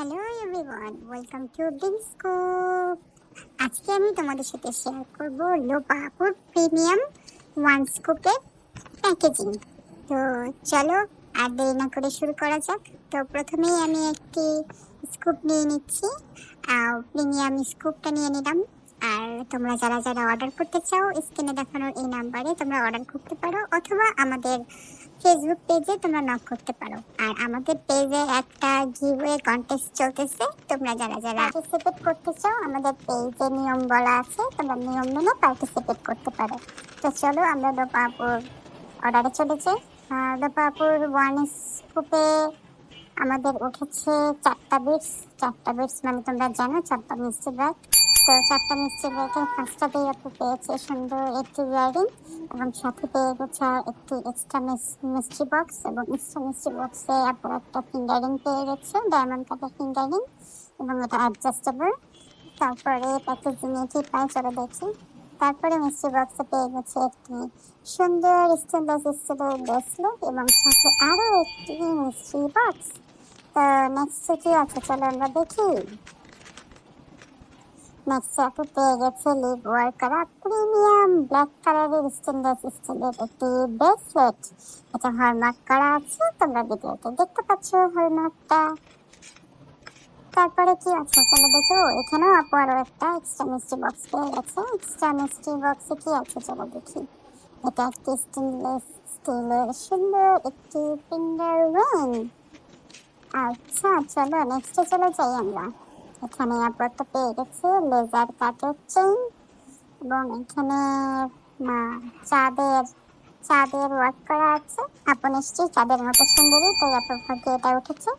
Hello everyone, welcome to being scoop. আজকে আমি তোমাদের সাথে শেয়ার করব লোপাপুর প্রিমিয়াম ওয়ান স্কুপের প্যাকেজিং। তো চলো আর দেরি না করে শুরু করা যাক। তো প্রথমেই আমি একটি স্কুপ নিয়ে নিচ্ছি, প্রিমিয়াম স্কুপটা নিয়ে নিলাম। আর তোমরা যারা যারা অর্ডার করতে চাও, স্ক্রিনে দেখানোর এই নাম্বারে তোমরা অর্ডার করতে পারো, অথবা আমাদের ফেসবুক পেজে তোমরা নক করতে পারো। আর আমাদের পেজে একটা গিভওয়ে কন্টেস্ট চলতেছে, তোমরা যারা যারা পার্টিসিপেট করতে চাও আমাদের পেজে নিয়ম বলা আছে, তোমরা নিয়ম মেনে পার্টিসিপেট করতে পারো। তো চলো আমরা লোপাপুর অর্ডারে চলে যাই। লোপাপুর ওয়ান স্কুপে আমাদের উঠেছে 4টা বিটস মানে তোমরা জানো 4টা মিষ্টি ব্যাগ। তো 4টা মিষ্টি ব্যাগের 5টাতেই আপু পেয়েছে সুন্দর একটি ইয়ারিং, এবং সাথে পেয়ে গেছে একটি এক্সট্রা মিষ্টি বক্স, এবং এক্সট্রা মিষ্টি বক্সে আপু একটা ফিঙ্গারিং পেয়ে গেছে, ডায়মন্ড কাটের ফিঙ্গারিং, এবং এটা অ্যাডজাস্টেবল। তারপরে প্যাকেজিংয়ে কি পাই চলো দেখি। তারপরে মিষ্টি বক্সে পেয়ে গেছে একটি সুন্দর স্টেনলেস স্টিলের ব্রেসলেট, এবং সাথে আরো একটি মিষ্টি বক্স। তো নেক্সট কি আছে চলো আমরা দেখি। নেক্সট আপু পেয়ে গেছে লিভ ওয়ার্ক করা প্রিমিয়াম ব্ল্যাক কালারের স্টেনলেস স্টিলের একটি ব্রেসলেট। এটা হলমার্ক করা আছে, তোমরা ভিডিওতে দেখতে পাচ্ছ হলমার্কটা। তারপরে কি আছে চলো দেখো। এখানেও আপু আরো একটা এক্সট্রা মিষ্টি বক্স পেয়ে গেছে। এক্সট্রা মিষ্টি বক্সে কি আছে চলো দেখি। এটা একটি স্টেনলেস স্টিলের সুন্দর একটি ফিঙ্গার রিং। আচ্ছা চলো নেক্সটে চলে যাই আমরা। এখানে আপু একটা পেয়ে গেছে লেজার কাটের চেইন, এবং এখানে চাঁদের ওয়ার্ক করা আছে। আপু নিশ্চয়ই চাঁদের মতো সুন্দরী, তাই আপুর ভাগ্যে এটা উঠেছে।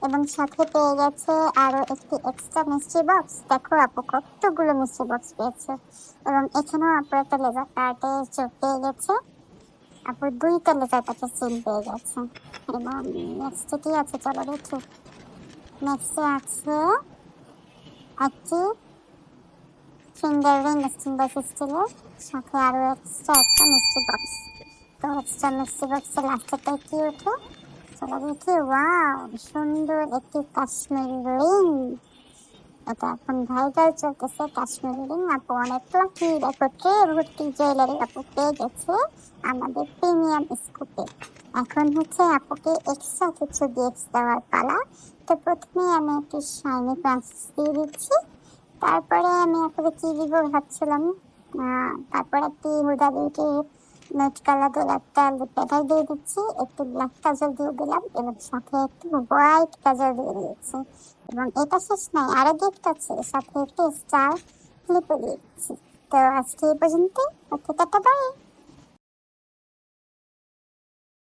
এবং সাথে পেয়ে গেছে আরো একটি এক্সট্রা মিষ্টি বক্স। দেখো আপু কতগুলো মিষ্টি বক্স পেয়েছে। এবং এখানেও আপু একটা লেজার কাটের চোখ পেয়ে গেছে। আপু 2টা লেজার কাটের চেইন পেয়ে গেছে। এবং নেক্সট কি আছে চলো দেখি। নেক্সটে আছে একটি ফিঙ্গার রিং স্টেনলেস স্টিলের, সাথে আরো এক্সট্রা একটা মিষ্টি বক্স। তো এক্সট্রা মিষ্টি বক্সের লাস্টেরটা কি ওঠে চলো দেখি। ওয়াও, সুন্দর একটি কাশ্মীর রিং। এটা এখন ভাইরাল চলতেছে কাশ্মীর রিং। আপু অনেক লাকি, দেখো ট্রে ভর্তি জুয়েলারি আপু পেয়ে গেছে আমাদের প্রিমিয়াম স্কুপে। এখন হচ্ছে আপুকে এক্সট্রা কিছু গিফট দেওয়ার পালা। তো প্রথমে আমি একটি শাইনি প্রান্সেস দিয়ে দিচ্ছি। তারপরে আমি আসলে কি দিব ভাবছিলাম, তারপরে একটি হুডা বিউটি নুট কালারের একটা লিপস্টিক দিয়ে দিচ্ছি, একটু ব্ল্যাক কাজল দিয়ে দিলাম, এবং সাথে একটু হোয়াইট কাজল দিয়ে দিয়েছি। এবং এটা শেষ নয়, আরো গিফট আছে, সাথে একটি স্টার ক্লিপও দিয়ে দিচ্ছি। তো আজকে এই পর্যন্ত, ওকে টাটা বাই।